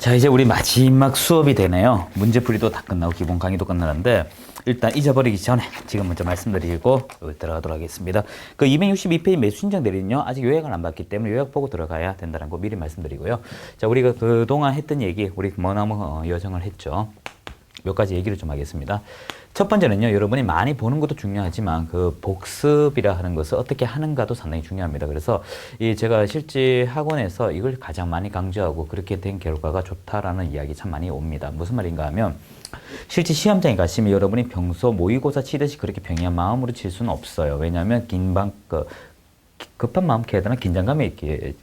자, 이제 우리 마지막 수업이 되네요. 문제풀이도 다 끝나고 기본 강의도 끝나는데 일단 잊어버리기 전에 지금 먼저 말씀드리고 들어가도록 하겠습니다. 그 262페이지 매수 신청 대리는요 아직 요약을 안 받기 때문에 요약 보고 들어가야 된다는 거 미리 말씀드리고요. 자, 우리가 그동안 했던 얘기 우리 머나먼 여정을 했죠. 몇 가지 얘기를 좀 하겠습니다. 첫 번째는요, 여러분이 많이 보는 것도 중요하지만 그 복습이라 하는 것을 어떻게 하는가도 상당히 중요합니다. 그래서 제가 실제 학원에서 이걸 가장 많이 강조하고 그렇게 된 결과가 좋다라는 이야기 참 많이 옵니다. 무슨 말인가 하면 실제 시험장에 가시면 여러분이 평소 모의고사 치듯이 그렇게 평이한 마음으로 칠 수는 없어요. 왜냐하면 급한 마음 해야 되나 긴장감이 있게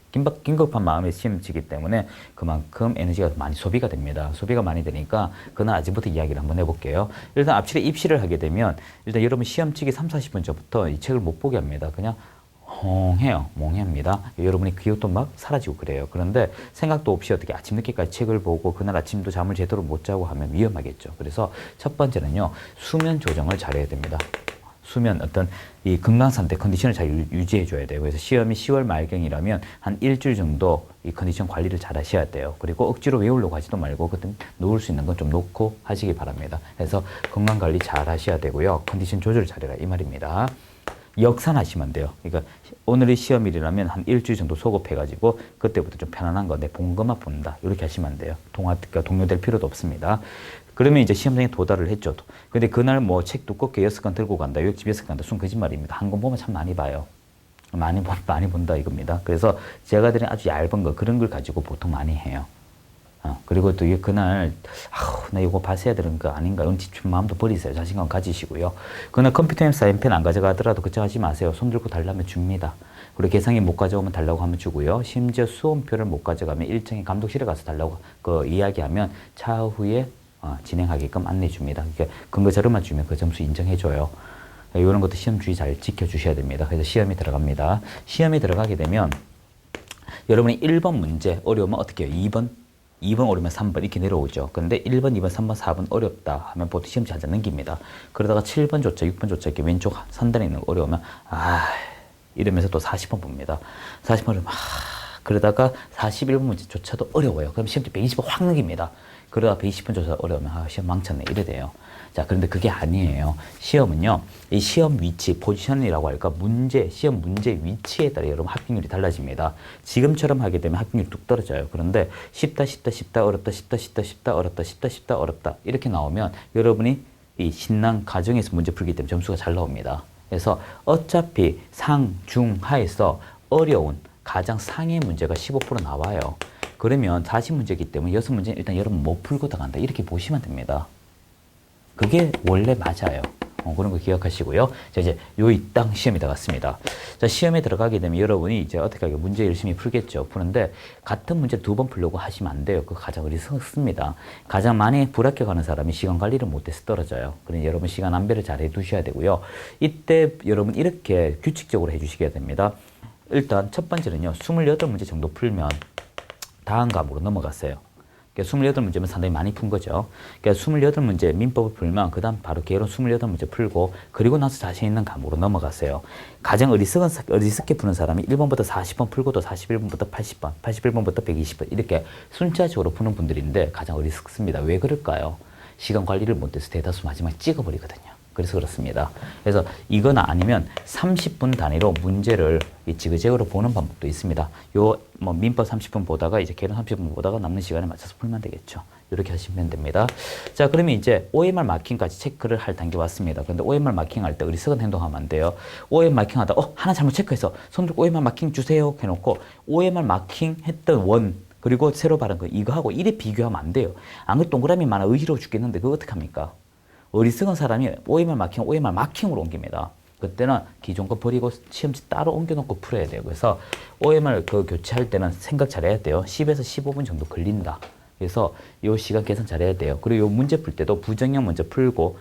긴급한 마음에 시험 치기 때문에 그만큼 에너지가 많이 소비가 됩니다. 소비가 많이 되니까 그날 아침부터 이야기를 한번 해볼게요. 일단 앞칠에 입시를 하게 되면 일단 여러분 시험 치기 30, 40분 전부터 이 책을 못 보게 합니다. 그냥 멍해합니다. 여러분이 기억도 막 사라지고 그래요. 그런데 생각도 없이 어떻게 아침 늦게까지 책을 보고 그날 아침도 잠을 제대로 못 자고 하면 위험하겠죠. 그래서 첫 번째는요, 수면 조정을 잘해야 됩니다. 수면 어떤 이 건강 상태 컨디션을 잘 유지해 줘야 돼요. 그래서 시험이 10월 말경이라면 한 일주일 정도 이 컨디션 관리를 잘 하셔야 돼요. 그리고 억지로 외우려고 하지도 말고 그때 놓을 수 있는 건 좀 놓고 하시기 바랍니다. 그래서 건강 관리 잘 하셔야 되고요. 컨디션 조절 잘해라 이 말입니다. 역산하시면 돼요. 그러니까 오늘이 시험일이라면 한 일주일 정도 소급해가지고 그때부터 좀 편안한 거 내 본 것만 본다 이렇게 하시면 돼요. 동요될 필요도 없습니다. 그러면 이제 시험장에 도달을 했죠. 근데 그날 뭐 책 두껍게 6권 들고 간다, 요집 6권 간다, 순 거짓말입니다. 한 권 보면 참 많이 봐요. 많이 본다 이겁니다. 그래서 제가 드린 아주 얇은 거, 그런 걸 가지고 보통 많이 해요. 그리고 또 그날, 나 이거 봤어야 되는 거 아닌가, 응집춘 마음도 버리세요. 자신감 가지시고요. 그날 컴퓨터 사인펜 안 가져가더라도 걱정하지 마세요. 손 들고 달라면 줍니다. 그리고 계상이 못 가져오면 달라고 하면 주고요. 심지어 수험표를 못 가져가면 일정히 감독실에 가서 달라고 이야기하면 차후에 진행하게끔 안내해 줍니다. 그러니까 근거 자료만 주면 그 점수 인정해 줘요. 이런 것도 시험 주의 잘 지켜주셔야 됩니다. 그래서 시험이 들어갑니다. 시험이 들어가게 되면 여러분이 1번 문제 어려우면 어떻게 해요? 2번 어려우면 3번 이렇게 내려오죠. 근데 1번, 2번, 3번, 4번 어렵다 하면 보통 시험 잘 넘깁니다. 그러다가 7번조차, 6번조차 이렇게 왼쪽 상단에 있는 거 어려우면 이러면서 또 40번 봅니다. 40번 어려우면 그러다가 41번 문제조차도 어려워요. 그럼 시험지 120번 확 넘깁니다. 그러다 120번 조차 어려우면 시험 망쳤네 이래 돼요. 자, 그런데 그게 아니에요. 시험은요, 이 시험 위치, 포지션이라고 할까, 시험 문제 위치에 따라 여러분 합격률이 달라집니다. 지금처럼 하게 되면 합격률이 뚝 떨어져요. 그런데 쉽다, 어렵다, 쉽다, 어렵다, 이렇게 나오면 여러분이 이 신난 가정에서 문제 풀기 때문에 점수가 잘 나옵니다. 그래서 어차피 상, 중, 하에서 어려운 가장 상의 문제가 15% 나와요. 그러면 40문제이기 때문에 6문제는 일단 여러분 못 풀고 나간다. 이렇게 보시면 됩니다. 그게 원래 맞아요. 그런 거 기억하시고요. 자, 이제 땅 시험이 들어갔습니다. 자, 시험에 들어가게 되면 여러분이 이제 어떻게 하게 문제 열심히 풀겠죠. 푸는데 같은 문제 2번 풀려고 하시면 안 돼요. 그거 가장 어리석습니다. 가장 많이 불합격하는 사람이 시간 관리를 못해서 떨어져요. 그러니 여러분 시간 안배를 잘 해두셔야 되고요. 이때 여러분 이렇게 규칙적으로 해주시게 됩니다. 일단 첫 번째는요, 28문제 정도 풀면 다음 과목으로 넘어갔어요. 그러니까 28문제면 상당히 많이 푼 거죠. 그러니까 28문제 민법을 풀면 그 다음 바로 개론 28문제 풀고 그리고 나서 자신 있는 과목으로 넘어갔어요. 가장 어리석게 푸는 사람이 1번부터 40번 풀고도 41번부터 80번, 81번부터 120번 이렇게 순차적으로 푸는 분들인데 가장 어리석습니다. 왜 그럴까요? 시간 관리를 못해서 대다수 마지막에 찍어버리거든요. 그래서 그렇습니다. 그래서 이거나 아니면 30분 단위로 문제를 지그재그로 보는 방법도 있습니다. 민법 30분 보다가 이제 개론 30분 보다가 남는 시간에 맞춰서 풀면 되겠죠. 이렇게 하시면 됩니다. 자, 그러면 이제 OMR 마킹까지 체크를 할 단계 왔습니다. 그런데 OMR 마킹 할 때 어리석은 행동하면 안 돼요. OMR 마킹 하다 하나 잘못 체크해서 손 들고 OMR 마킹 주세요 해놓고 OMR 마킹 했던 원 그리고 새로 바른 거 이거하고 이래 비교하면 안 돼요. 안 그래도 동그라미 많아 의지러워 죽겠는데 그거 어떡합니까? 어리석은 사람이 OMR 마킹으로 옮깁니다. 그때는 기존 거 버리고 시험지 따로 옮겨놓고 풀어야 돼요. 그래서 OMR 교체할 때는 생각 잘해야 돼요. 10에서 15분 정도 걸린다. 그래서 이 시간 계산 잘해야 돼요. 그리고 이 문제 풀 때도 부정형 먼저 풀고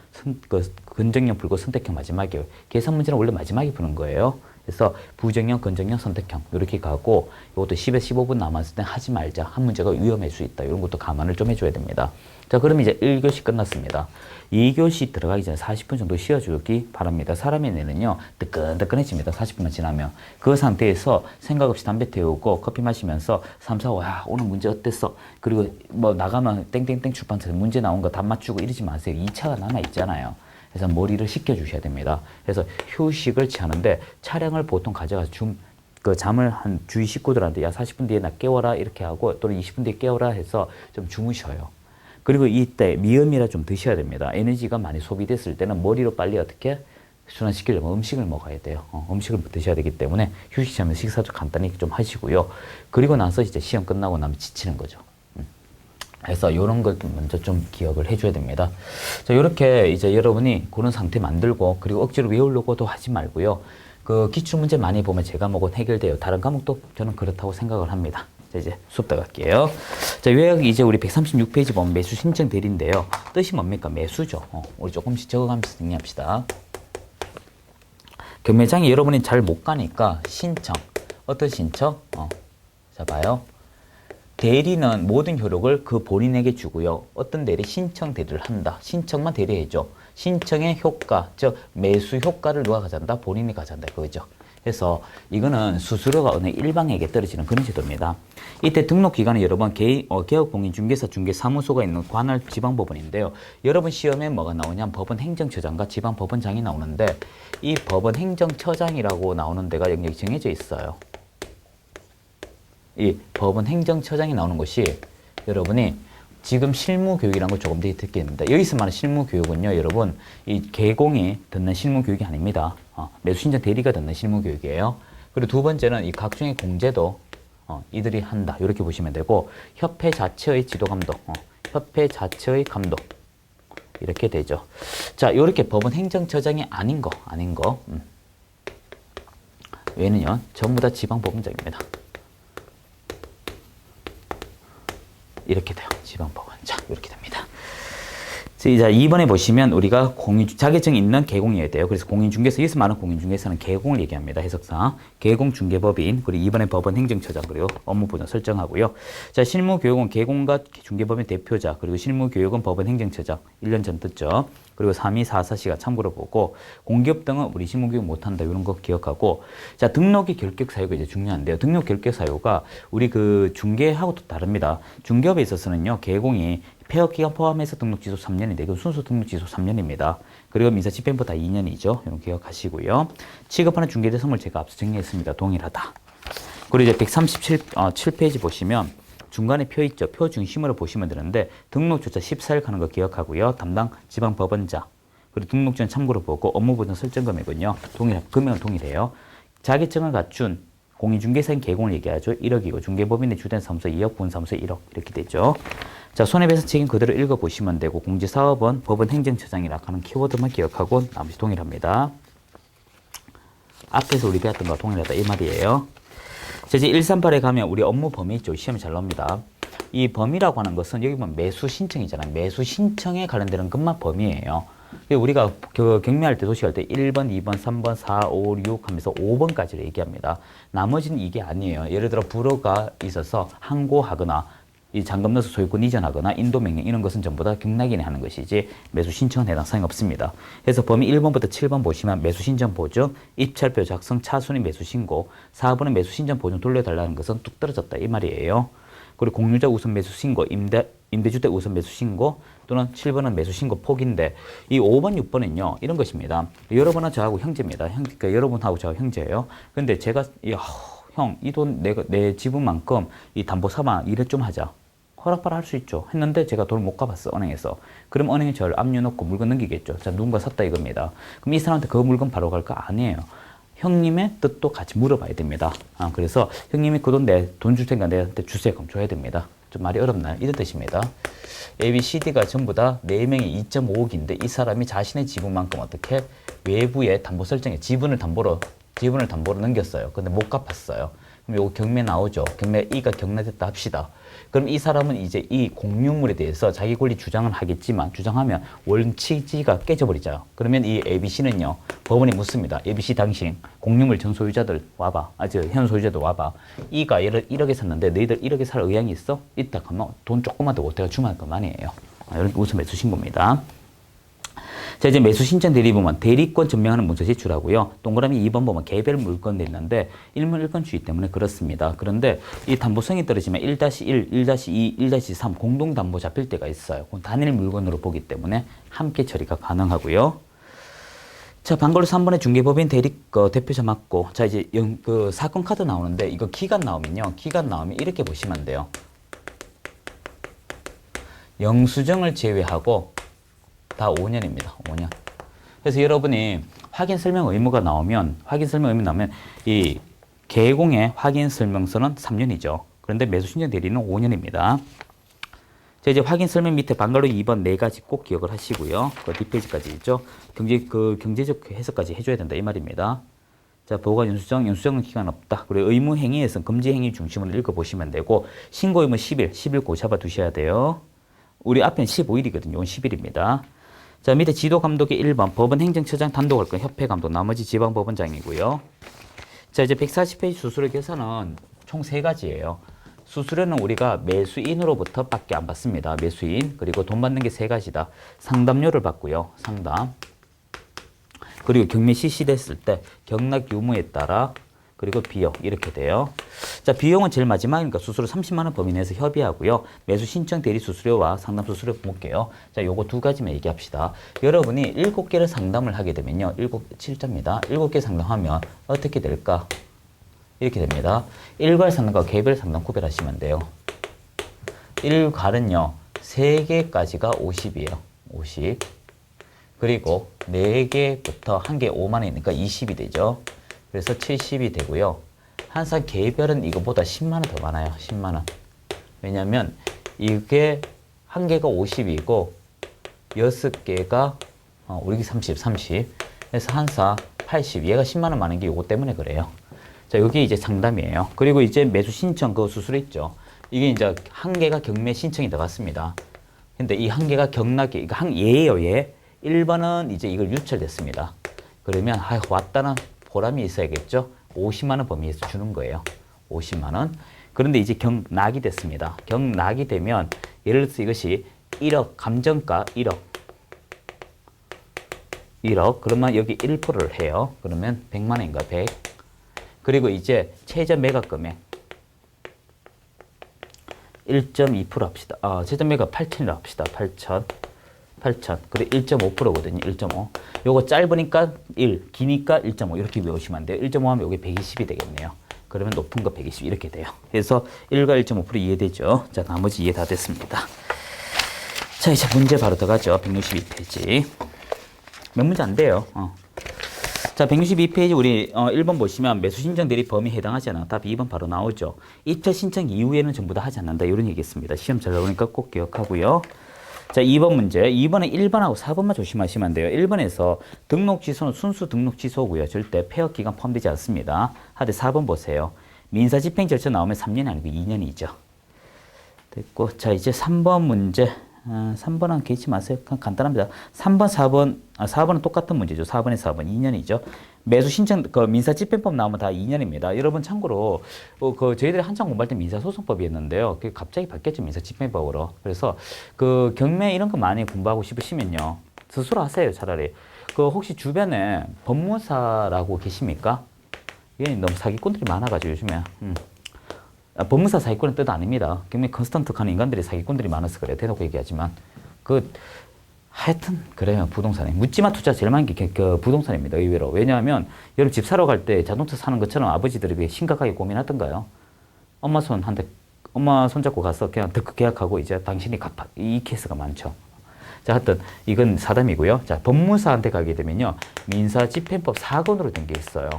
근정형 풀고 선택형 마지막이에요. 계산 문제는 원래 마지막에 푸는 거예요. 그래서 부정형, 건정형, 선택형 이렇게 가고 이것도 10에 15분 남았을 때 하지 말자. 한 문제가 위험할 수 있다. 이런 것도 감안을 좀 해줘야 됩니다. 자, 그럼 이제 1교시 끝났습니다. 2교시 들어가기 전에 40분 정도 쉬어주기 바랍니다. 사람의 뇌는요, 뜨끈뜨끈해집니다. 40분만 지나면. 그 상태에서 생각 없이 담배 태우고 커피 마시면서 3, 4, 5, 야, 오늘 문제 어땠어? 그리고 뭐 나가면 땡땡땡 출판사에서 문제 나온 거 답 맞추고 이러지 마세요. 2차가 남아있잖아요. 그래서 머리를 식혀주셔야 됩니다. 그래서 휴식을 취하는데 차량을 보통 가져가서 그 잠을 한 주위 식구들한테 야 40분 뒤에 나 깨워라 이렇게 하고 또는 20분 뒤에 깨워라 해서 좀 주무셔요. 그리고 이때 미음이라 좀 드셔야 됩니다. 에너지가 많이 소비됐을 때는 머리로 빨리 어떻게 순환시키려면 음식을 먹어야 돼요. 음식을 드셔야 되기 때문에 휴식 시간에 식사도 간단히 좀 하시고요. 그리고 나서 이제 시험 끝나고 나면 지치는 거죠. 그래서 이런 걸 먼저 좀 기억을 해줘야 됩니다. 자, 이렇게 이제 여러분이 그런 상태 만들고 그리고 억지로 외우려고도 하지 말고요. 그 기출문제 많이 보면 제 과목은 해결돼요. 다른 과목도 저는 그렇다고 생각을 합니다. 자, 이제 수업 들어갈게요. 자, 요약 이제 우리 136페이지 보면 매수 신청 대리인데요. 뜻이 뭡니까? 매수죠. 우리 조금씩 적어가면서 정리합시다. 경매장에 여러분이 잘 못 가니까 신청. 어떤 신청? 자, 봐요. 대리는 모든 효력을 그 본인에게 주고요. 어떤 대리? 신청 대리를 한다. 신청만 대리해줘. 신청의 효과, 즉 매수 효과를 누가 가져간다? 본인이 가져간다. 그거죠. 그래서 이거는 수수료가 어느 일방에게 떨어지는 그런 제도입니다. 이때 등록기관은 여러분 개업공인중개사 중개사무소가 있는 관할 지방법원인데요. 여러분 시험에 뭐가 나오냐면 법원 행정처장과 지방법원장이 나오는데 이 법원 행정처장이라고 나오는 데가 영역이 정해져 있어요. 이 법원 행정처장이 나오는 것이 여러분이 지금 실무교육이라는 걸 조금 더 듣겠는데 여기서 말하는 실무교육은요 여러분 이 개공이 듣는 실무교육이 아닙니다. 매수신청 대리가 듣는 실무교육이에요. 그리고 두 번째는 이 각종의 공제도 이들이 한다 이렇게 보시면 되고 협회 자체의 지도감독 협회 자체의 감독 이렇게 되죠. 자, 이렇게 법원 행정처장이 아닌 거 외에는요 전부 다 지방법원장입니다. 이렇게 돼요. 지방법원. 자, 이렇게 됩니다. 이제 2번에 보시면 우리가 자격증이 있는 개공이어야 돼요. 그래서 공인중개사, 여기서 말하는 공인중개사는 개공을 얘기합니다. 해석상. 개공중개법인, 그리고 2번에 법원 행정처장, 그리고 업무보전 설정하고요. 자, 실무교육은 개공과 중개법인 대표자, 그리고 실무교육은 법원 행정처장, 1년 전 듣죠. 그리고 3위 4사시가 참고로 보고, 공기업 등은 우리 실무교육 못한다, 이런 거 기억하고, 자, 등록의 결격 사유가 이제 중요한데요. 등록 결격 사유가 우리 그 중개하고 또 다릅니다. 중개업에 있어서는요, 개공이 폐업기간 포함해서 등록지수 3년인데 이건 순수 등록지수 3년입니다. 그리고 민사집행부 다 2년이죠. 이런 기억하시고요. 취급하는 중개대 선물 제가 앞서 정리했습니다. 동일하다. 그리고 이제 137페이지 보시면 중간에 표 있죠. 표 중심으로 보시면 되는데 등록조차 14일 가는 거 기억하고요. 담당 지방법원자 그리고 등록 전 참고로 보고 업무보전 설정 금액은요. 금액은 동일해요. 자격증을 갖춘 공인중개사인 개공을 얘기하죠. 1억이고 중개법인의 주된 사무소 2억, 본사무소 1억 이렇게 되죠. 자, 손해배상 책임 그대로 읽어보시면 되고 공지사업은 법원 행정처장이라 하는 키워드만 기억하고 나머지 동일합니다. 앞에서 우리 배웠던 거와 동일하다 이 말이에요. 자, 이제 138에 가면 우리 업무 범위 있죠. 시험에 잘 나옵니다. 이 범위라고 하는 것은 여기 보면 매수 신청이잖아요. 매수 신청에 관련되는 것만 범위예요. 우리가 경매할 때 도시할 때 1번, 2번, 3번, 4, 5, 6 하면서 5번까지를 얘기합니다. 나머지는 이게 아니에요. 예를 들어 불허가 있어서 항고하거나 이 잔금 넣어서 소유권 이전하거나 인도명령 이런 것은 전부 다 경락인이 하는 것이지 매수 신청은 해당 사항이 없습니다. 그래서 범위 1번부터 7번 보시면 매수 신청 보증, 입찰표 작성, 차순위 매수 신고, 4번은 매수 신청 보증 돌려달라는 것은 뚝 떨어졌다 이 말이에요. 그리고 공유자 우선 매수 신고, 임대주택 우선 매수 신고 또는 7번은 매수 신고 포기인데 이 5번, 6번은요 이런 것입니다. 여러분은 저하고 형제입니다. 그러니까 여러분하고 저하고 형제예요. 근데 제가 형, 이 돈 내 지분만큼 이 담보 삼아 일을 좀 하자. 허락받아 할 수 있죠. 했는데 제가 돈을 못 갚았어, 은행에서. 그럼 은행이 저를 압류 넣고 물건 넘기겠죠. 자, 누군가 샀다 이겁니다. 그럼 이 사람한테 그 물건 바로 갈까? 아니에요. 형님의 뜻도 같이 물어봐야 됩니다. 그래서 형님이 그 돈 돈 줄 테니까 내한테 주세요. 그럼 줘야 됩니다. 좀 말이 어렵나요? 이런 뜻입니다. A, B, C, D가 전부 다 4명이 2.5억인데 이 사람이 자신의 지분만큼 어떻게 외부에 담보 설정해 지분을 담보로 넘겼어요. 근데 못 갚았어요. 그럼 요거 경매 나오죠. 경매 E가 경락됐다 합시다. 그럼 이 사람은 이제 이 공유물에 대해서 자기 권리 주장은 하겠지만 주장하면 원칙지가 깨져버리죠. 그러면 이 ABC는요 법원에 묻습니다. ABC 당신 공유물 전 소유자들 와봐. 현 소유자들 와봐. E가 1억에 샀는데 너희들 1억에 살 의향이 있어? 있다 하면 돈 조금만 더 내가 주면 할 것만이에요. 이렇게 우선 매수 신고입니다. 자, 이제 매수 신청 대리 보면 대리권 증명하는 문서 제출하고요. 동그라미 2번 보면 개별 물건 냈는데 일문 1건주의 때문에 그렇습니다. 그런데 이 담보성이 떨어지면 1-1, 1-2, 1-3 공동 담보 잡힐 때가 있어요. 단일 물건으로 보기 때문에 함께 처리가 가능하고요. 자, 방걸로 3번에 중개법인 대리 대표자 맞고, 자, 이제 사건 카드 나오는데 이거 기간 나오면요. 기간 나오면 이렇게 보시면 안 돼요. 영수증을 제외하고 다 5년입니다. 5년. 그래서 여러분이 확인 설명 의무가 나오면 이 개공의 확인 설명서는 3년이죠. 그런데 매수 신청 대리는 5년입니다. 자, 이제 확인 설명 밑에 방가로 2번 네 가지 꼭 기억을 하시고요. 그 뒷페이지까지 있죠. 경제적 해석까지 해줘야 된다 이 말입니다. 자, 보관 영수증은 기간 없다. 그리고 의무 행위에서는 금지 행위 중심으로 읽어보시면 되고 신고 의무 10일 고 잡아 두셔야 돼요. 우리 앞에는 15일이거든요. 이건 10일입니다. 자, 밑에 지도 감독의 1번 법원 행정처장 단독할 건 협회 감독 나머지 지방법원장이고요. 자, 이제 140페이지 수수료 계산은 총 3가지예요. 수수료는 우리가 매수인으로부터 밖에 안 받습니다. 매수인. 그리고 돈 받는 게 3가지다. 상담료를 받고요. 상담. 그리고 경매 실시됐을 때 경락 유무에 따라 그리고 비용 이렇게 돼요. 자, 비용은 제일 마지막이니까 수수료 30만 원 범위 내에서 협의하고요. 매수 신청 대리 수수료와 상담 수수료 볼게요. 자, 요거 2가지만 얘기합시다. 여러분이 7개를 상담을 하게 되면요. 7자입니다. 7개 상담하면 어떻게 될까? 이렇게 됩니다. 일괄 상담과 개별 상담 구별하시면 돼요. 일괄은요. 3개까지가 50이에요. 50. 그리고 4개부터 1개 5만 원이니까 20이 되죠. 그래서 70이 되고요. 항상 개별은 이거보다 10만 원 더 많아요. 10만 원. 왜냐면 이게 1개가 50이고 6개가 우리 30. 그래서 항상 80. 얘가 10만 원 많은 게 이거 때문에 그래요. 자, 여기 이제 상담이에요. 그리고 이제 매수 신청 그 수수료 있죠. 이게 이제 1개가 경매 신청이 들어갔습니다. 근데 이 1개가 경락이 이거 얘예요, 얘. 1번은 이제 이걸 유찰됐습니다. 그러면 왔다는 보람이 있어야겠죠. 50만 원 범위에서 주는 거예요. 50만 원. 그런데 이제 경락이 됐습니다. 경락이 되면 예를 들어서 이것이 1억 감정가 1억 그러면 여기 1%를 해요. 그러면 100만 원인가 100. 그리고 이제 최저 매각 금액 1.2% 합시다. 최저 매각 8천이라 합시다. 8천. 그리고 1.5%거든요. 1.5. 요거 짧으니까 1, 기니까 1.5 이렇게 외우시면 안 돼요. 1.5 하면 요게 120이 되겠네요. 그러면 높은 거 120 이렇게 돼요. 그래서 1과 1.5% 이해되죠? 자, 나머지 이해 다 됐습니다. 자, 이제 문제 바로 들어가죠. 162페이지. 몇 문제 안 돼요. 자, 162페이지 우리 1번 보시면 매수 신청 대리 범위에 해당하지 않아. 답 2번 바로 나오죠. 입찰 신청 이후에는 전부 다 하지 않는다. 이런 얘기 있습니다. 시험 잘 나오니까 꼭 기억하고요. 자, 2번 문제. 2번에 1번하고 4번만 조심하시면 안 돼요. 1번에서 등록 취소는 순수 등록 취소고요. 절대 폐업 기간 포함되지 않습니다. 하되 4번 보세요. 민사 집행 절차 나오면 3년이 아니고 2년이죠. 됐고. 자, 이제 3번 문제. 3번은 개의치 마세요. 그냥 간단합니다. 3번, 4번은 똑같은 문제죠. 4번에 4번 2년이죠. 매수 신청, 민사집행법 나오면 다 2년입니다. 여러분 참고로, 저희들이 한창 공부할 때 민사소송법이었는데요. 그게 갑자기 바뀌었죠. 민사집행법으로. 그래서 경매 이런 거 많이 공부하고 싶으시면요. 스스로 하세요. 차라리. 혹시 주변에 법무사라고 계십니까? 이게 너무 사기꾼들이 많아가지고 요즘에. 법무사 사기꾼은 뜻 아닙니다. 경매 컨스턴트 하는 인간들이 사기꾼들이 많아서 그래요. 대놓고 얘기하지만. 하여튼, 그래요. 부동산에. 묻지마 투자 제일 많은 게 부동산입니다. 의외로. 왜냐하면, 여러분 집 사러 갈 때 자동차 사는 것처럼 아버지들이 심각하게 고민하던가요? 엄마 손 잡고 가서 그냥 득 계약하고 이제 당신이 갚아. 이 케이스가 많죠. 자, 하여튼, 이건 사담이고요. 자, 법무사한테 가게 되면요. 민사집행법 4건으로 된 게 있어요.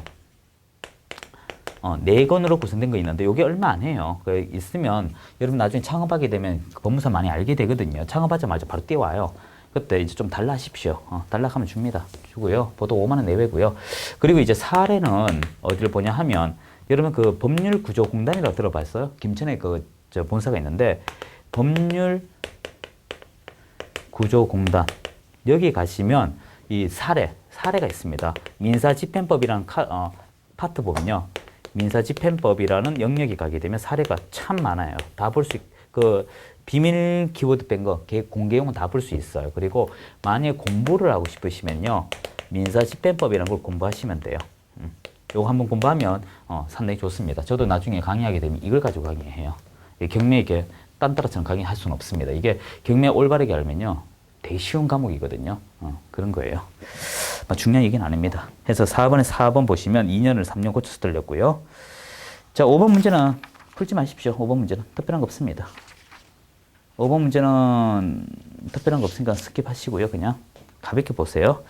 4건으로 구성된 거 있는데 이게 얼마 안 해요. 있으면 여러분 나중에 창업하게 되면 법무사 많이 알게 되거든요. 창업하자마자 바로 뛰어와요. 그때 이제 좀 달라 하십시오. 달라 하면 줍니다. 주고요. 보도 5만 원 내외고요. 그리고 이제 사례는 어디를 보냐 하면 여러분 그 법률구조공단이라고 들어봤어요? 김천에 그 저 본사가 있는데 법률구조공단 여기 가시면 이 사례가 있습니다. 민사집행법이라는 파트 보면요. 민사집행법이라는 영역이 가게 되면 사례가 참 많아요. 다 볼 수, 그, 비밀 키워드 뺀 거, 공개용은 다 볼 수 있어요. 그리고 만약에 공부를 하고 싶으시면요. 민사집행법이라는 걸 공부하시면 돼요. 요거 한번 공부하면 상당히 좋습니다. 저도 나중에 강의하게 되면 이걸 가지고 강의해요. 경매 이게 딴따라처럼 강의할 수는 없습니다. 이게 경매 올바르게 알면요. 되게 쉬운 과목이거든요. 그런 거예요. 중요한 얘기는 아닙니다. 해서 4번에 4번 보시면 2년을 3년 고쳐서 틀렸고요. 자, 5번 문제는 풀지 마십시오. 5번 문제는 특별한 거 없습니다. 5번 문제는 특별한 거 없으니까 스킵하시고요. 그냥 가볍게 보세요.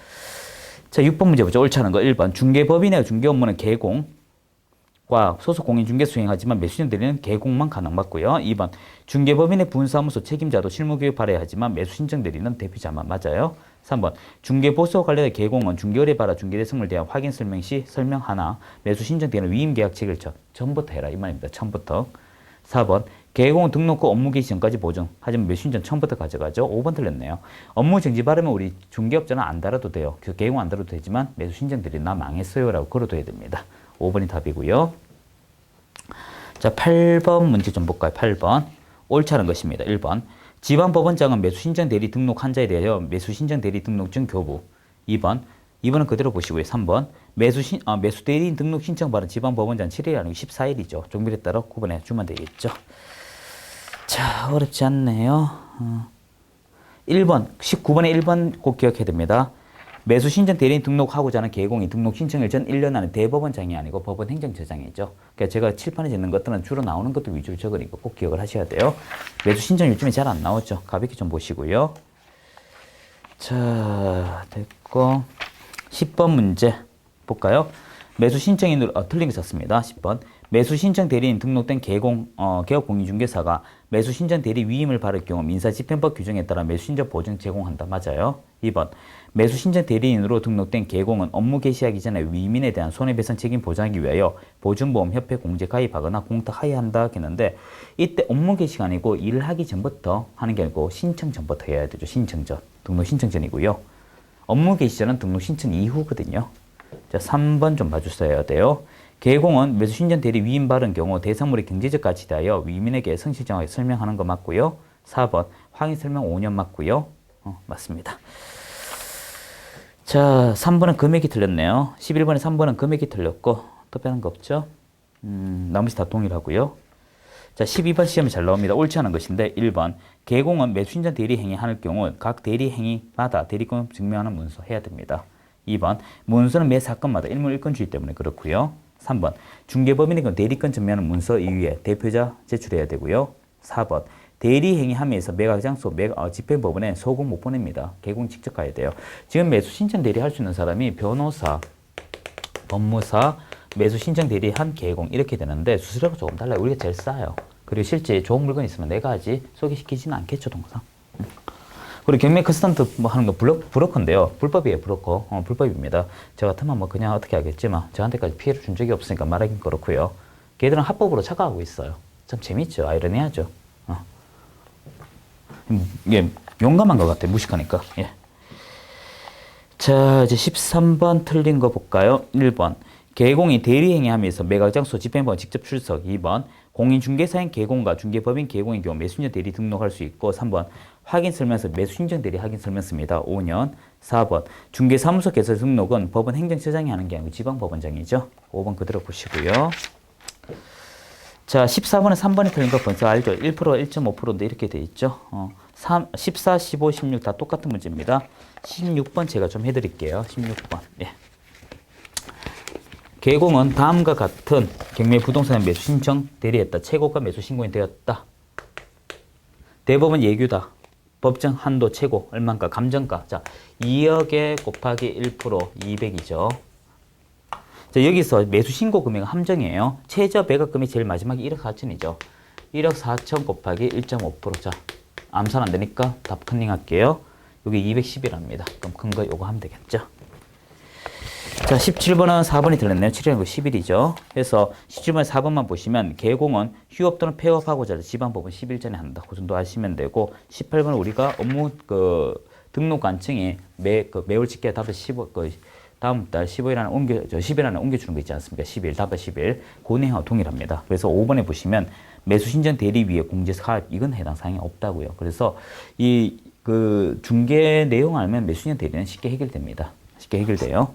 자, 6번 문제 보죠. 옳지 않은 거 1번. 중개법인의 중개 업무는 개공과 소속 공인 중개 수행하지만 매수인 대리는 개공만 가능 맞고요. 2번. 중개법인의 분사무소 책임자도 실무교육 발휘하지만 매수신청 대리는 대표자만 맞아요. 3번. 중개보수와 관련된 개공은 중개의뢰 발화 중개대성을 대한 확인 설명 시 설명 하나, 매수신청 대리는 위임계약 체결 전 처음부터 해라 이 말입니다. 처음부터. 4번. 개공은 등록 후 업무 개시 전까지 보증. 하지만 매수신청 처음부터 가져가죠. 5번 틀렸네요. 업무 정지 발음은 우리 중개업자는 안 달아도 돼요. 그 개공 안 달아도 되지만 매수신청 대리 나 망했어요 라고 걸어둬야 됩니다. 5번이 답이고요. 자, 8번 문제 좀 볼까요? 8번. 옳지 않은 것입니다. 1번. 지방법원장은 매수신청 대리 등록 한자에 대하여 매수신청 대리 등록증 교부. 2번. 2번은 그대로 보시고요. 3번. 매수대리인 등록 신청 받은 지방법원장 7일이 아니고 14일이죠. 종밀에 따라 구분해 주면 되겠죠. 자, 어렵지 않네요. 1번. 19번에 1번 꼭 기억해야 됩니다. 매수신청 대리인 등록하고자 하는 개공이 등록 신청일 전 1년 안에 대법원장이 아니고 법원 행정처장이죠. 그러니까 제가 칠판에 적는 것들은 주로 나오는 것들 위주로 적으니까 꼭 기억을 하셔야 돼요. 매수신청 요즘에 잘 안 나오죠. 가볍게 좀 보시고요. 자, 됐고 10번 문제 볼까요? 매수신청인으로 틀린 거 썼습니다. 10번. 매수신청 대리인 등록된 개업공인중개사가 매수신청 대리 위임을 받을 경우 민사집행법 규정에 따라 매수신청 보증 제공한다. 맞아요. 2번. 매수신청 대리인으로 등록된 개공은 업무 개시하기 전에 위임인에 대한 손해배상 책임 보장하기 위하여 보증보험협회 공제 가입하거나 공탁 하여한다 했는데 이때 업무 개시가 아니고 일을 하기 전부터 하는 게 아니고 신청 전부터 해야 되죠. 신청 전. 등록 신청 전이고요. 업무 개시 전은 등록 신청 이후거든요. 자, 3번 좀 봐주셔야 돼요. 개공은 매수신청 대리 위임 받은 경우 대상물의 경제적 가치에 대하여 위임인에게 성실정하게 설명하는 거 맞고요. 4번 확인 설명 5년 맞고요. 맞습니다. 자, 3번은 금액이 틀렸네요. 11번에 3번은 금액이 틀렸고 특별한 거 없죠? 나머지 다 동일하고요. 자, 12번 시험이 잘 나옵니다. 옳지 않은 것인데 1번 개공은 매수신청 대리 행위 하는 경우 각 대리 행위마다 대리권 증명하는 문서 해야 됩니다. 2번 문서는 매 사건마다 일문일건주의 때문에 그렇고요. 3번 중개법인의 대리권 증명하는 문서 이후에 대표자 제출해야 되고요. 4번 대리 행위 함에서 매각장소 집행법원에 소금 못 보냅니다. 개공 직접 가야 돼요. 지금 매수신청 대리 할 수 있는 사람이 변호사, 법무사, 매수신청 대리 한 개공 이렇게 되는데 수수료가 조금 달라요. 우리가 제일 싸요. 그리고 실제 좋은 물건 있으면 내가 하지 소개시키지는 않겠죠, 동상. 그리고 경매 컨설턴트 뭐 하는 거 브로커인데요. 불법이에요, 브로커. 불법입니다. 저 같으면 뭐 그냥 어떻게 하겠지만 저한테까지 피해를 준 적이 없으니까 말하긴 그렇고요. 걔들은 합법으로 착각하고 있어요. 참 재밌죠. 아이러니하죠. 이게 용감한 것 같아요. 무식하니까. 예. 자, 이제 13번 틀린 거 볼까요? 1번. 개공이 대리행위하면서 매각장소 집행법원 직접 출석. 2번. 공인중개사인 개공과 중개법인 개공의 경우 매수인정 대리 등록할 수 있고 3번. 확인설명서 매수인정 대리 확인설명서입니다. 5년. 4번. 중개사무소 개설 등록은 법원 행정처장이 하는 게 아니고 지방법원장이죠. 5번 그대로 보시고요. 자, 14번에 3번이 틀린 거 벌써 알죠? 1%, 1.5%인데 이렇게 돼 있죠. 14, 15, 16 다 똑같은 문제입니다. 16번 제가 좀 해드릴게요. 16번. 예. 개공은 다음과 같은 경매 부동산 매수 신청 대리했다. 최고가 매수 신고인이 되었다. 대법원 예규다. 법정 한도 최고 얼마인가? 감정가. 자, 2억에 곱하기 1% 200이죠. 자, 여기서 매수 신고 금액은 함정이에요. 최저 매각금이 제일 마지막에 1억 4천이죠. 1억 4천 곱하기 1.5%. 자, 암산 안 되니까 답 컨닝 할게요. 여기 210이랍니다. 그럼 큰 거 요거 하면 되겠죠. 자, 17번은 4번이 틀렸네요. 7이라는 거 11이죠. 그래서 17번에 4번만 보시면 개공은 휴업 또는 폐업하고자 지방법은 10일 전에 한다. 그 정도 하시면 되고 18번은 우리가 업무 등록 관청이 매월 집계 답을 15 다음 달 15일 안에 10일 안에 옮겨주는 거 있지 않습니까? 10일, 답을 10일. 그 내용과 동일합니다. 그래서 5번에 보시면 매수 신청 대리 위에 공제서 가입 이건 해당 사항이 없다고요. 그래서 중개 내용 알면 매수 신청 대리는 쉽게 해결됩니다. 쉽게 해결돼요.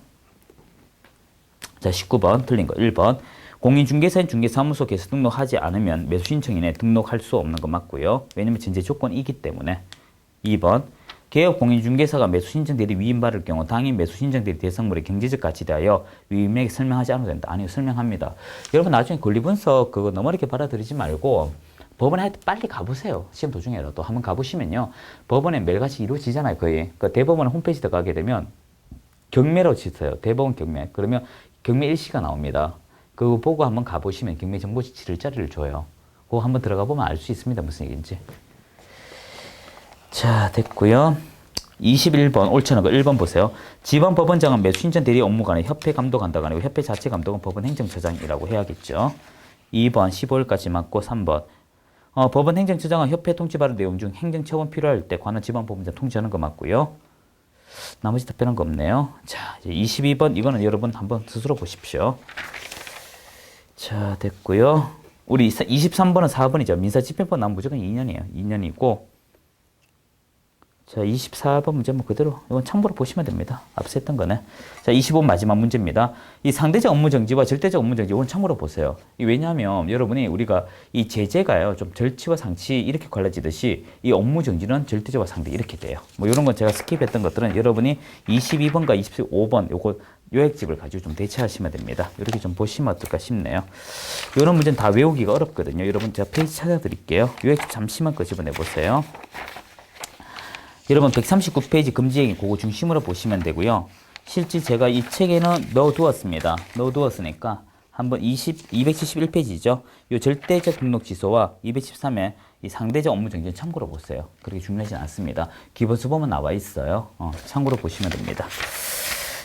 자, 19번 틀린 거 1번. 공인중개사인 중개사무소 개수 등록하지 않으면 매수 신청인에 등록할 수 없는 거 맞고요. 왜냐면 전제 조건이기 때문에. 2번. 개업 공인중개사가 매수 신청 대리 위임받을 경우 당인 매수 신청 대리 대상물의 경제적 가치 대하여 위임액 설명하지 않아도 된다. 아니요, 설명합니다. 여러분 나중에 권리분석 그거 너무 이렇게 받아들이지 말고 법원에 하여튼 빨리 가보세요. 시험 도중에라도 한번 가보시면요. 법원에 매일같이 이루어지잖아요, 거의. 그러니까 대법원 홈페이지 들어가게 되면 경매라고 치세요. 대법원 경매. 그러면 경매 일시가 나옵니다. 그거 보고 한번 가보시면 경매 정보지 7일짜리를 줘요. 그거 한번 들어가 보면 알 수 있습니다. 무슨 얘기인지. 자, 됐고요. 21번 옳잖아. 그 1번 보세요. 지방법원장은 매수 신청 대리 업무관에 협회 감독한다가 아니고 협회 자체 감독은 법원 행정처장이라고 해야겠죠. 2번 15일까지 맞고 3번 법원 행정처장은 협회 통지받은 내용 중 행정처분 필요할 때 관할 지방법원장 통지하는 거 맞고요. 나머지 답변한 거 없네요. 자, 이제 22번 이거는 여러분 한번 스스로 보십시오. 자, 됐고요. 우리 23번은 4번이죠. 민사집행법 나오면 무조건 2년이에요. 2년이고 자, 24번 문제 뭐 그대로 이건 참고로 보시면 됩니다. 앞서 했던 거네. 자, 25번 마지막 문제입니다. 이 상대적 업무 정지와 절대적 업무 정지 이건 참고로 보세요. 왜냐하면 여러분이 우리가 이 제재가요. 좀 절치와 상치 이렇게 갈라지듯이 이 업무 정지는 절대적과 상대 이렇게 돼요. 뭐 이런 건 제가 스킵했던 것들은 여러분이 22번과 25번 요거 요약집을 가지고 좀 대체하시면 됩니다. 이렇게 좀 보시면 어떨까 싶네요. 이런 문제는 다 외우기가 어렵거든요. 여러분 제가 페이지 찾아드릴게요. 요약집 잠시만 끄집어내 보세요. 여러분 139페이지 금지행위 그거 중심으로 보시면 되고요. 실제 제가 이 책에는 넣어두었습니다. 넣어두었으니까 한번 271페이지죠. 이 절대적 등록 취소와 213의 이 상대적 업무 정지는 참고로 보세요. 그렇게 중요하진 않습니다. 기본수 보면 나와 있어요. 참고로 보시면 됩니다.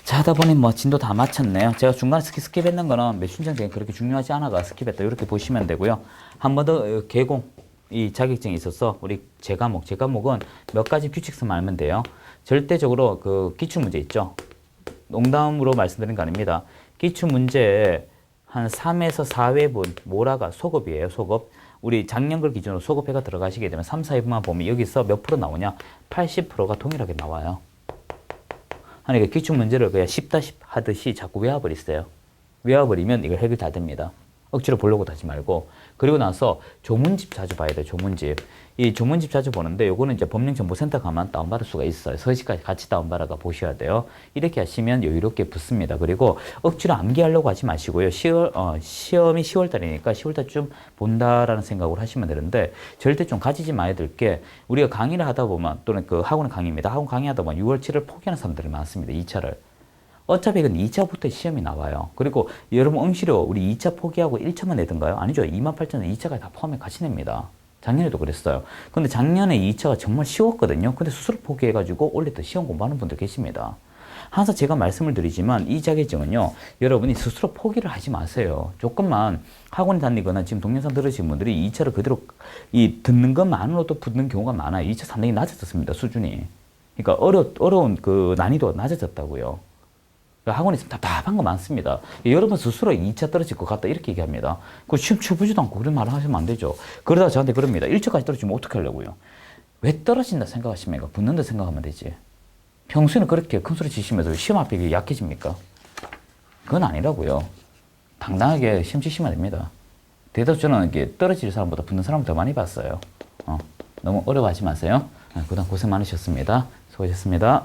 자, 하다 보니 뭐 진도 다 마쳤네요. 제가 중간에 스킵했는 거는 매춘전쟁이 그렇게 중요하지 않아가 스킵했다. 이렇게 보시면 되고요. 한 번 더 개공. 이 자격증이 있어서 우리 제과목은 몇 가지 규칙서만 알면 돼요. 절대적으로 그 기출문제 있죠. 농담으로 말씀드린 거 아닙니다. 기출문제에 한 3에서 4회분 모라가 소급이에요. 소급. 우리 작년 걸 기준으로 소급해가 들어가시게 되면 3, 4회분만 보면 여기서 몇 프로 나오냐? 80%가 동일하게 나와요. 그러니까 기출문제를 그냥 쉽다십 하듯이 자꾸 외워버리세요. 외워버리면 이걸 해결 다 됩니다. 억지로 보려고 하지 말고. 그리고 나서 조문집 자주 봐야 돼요. 조문집. 이 조문집 자주 보는데 요거는 이제 법령정보센터 가면 다운받을 수가 있어요. 서식까지 같이 다운받아가 보셔야 돼요. 이렇게 하시면 여유롭게 붙습니다. 그리고 억지로 암기하려고 하지 마시고요. 시험이 10월달이니까 10월달쯤 본다라는 생각으로 하시면 되는데 절대 좀 가지지 마야 될 게 우리가 강의를 하다 보면 또는 그 학원 강의입니다. 학원 강의하다 보면 6월 7일 포기하는 사람들이 많습니다. 2차를. 어차피 이건 2차부터 시험이 나와요. 그리고 여러분 응시료 우리 2차 포기하고 1차만 내던가요? 아니죠. 28,000원 2차가 다 포함해 같이 냅니다. 작년에도 그랬어요. 근데 작년에 2차가 정말 쉬웠거든요. 근데 스스로 포기해가지고 올해 또 시험 공부하는 분들 계십니다. 항상 제가 말씀을 드리지만 이 자격증은요. 여러분이 스스로 포기를 하지 마세요. 조금만 학원 다니거나 지금 동영상 들으신 분들이 2차를 그대로 듣는 것만으로도 붙는 경우가 많아요. 2차 상당히 낮아졌습니다. 수준이. 그러니까 어려운 그 난이도가 낮아졌다고요. 학원에 있으면 답답한 거 많습니다. 여러분 스스로 2차 떨어질 것 같다 이렇게 얘기합니다. 그 시험 쳐보지도 않고 그런 말을 하시면 안 되죠. 그러다가 저한테 그럽니다. 1차까지 떨어지면 어떻게 하려고요? 왜 떨어진다 생각하십니까? 붙는다 생각하면 되지. 평소에는 그렇게 큰 소리 치시면서 시험 앞에 약해집니까? 그건 아니라고요. 당당하게 시험 치시면 됩니다. 대다수 저는 이게 떨어질 사람보다 붙는 사람을 더 많이 봤어요. 너무 어려워하지 마세요. 그동안 고생 많으셨습니다. 수고하셨습니다.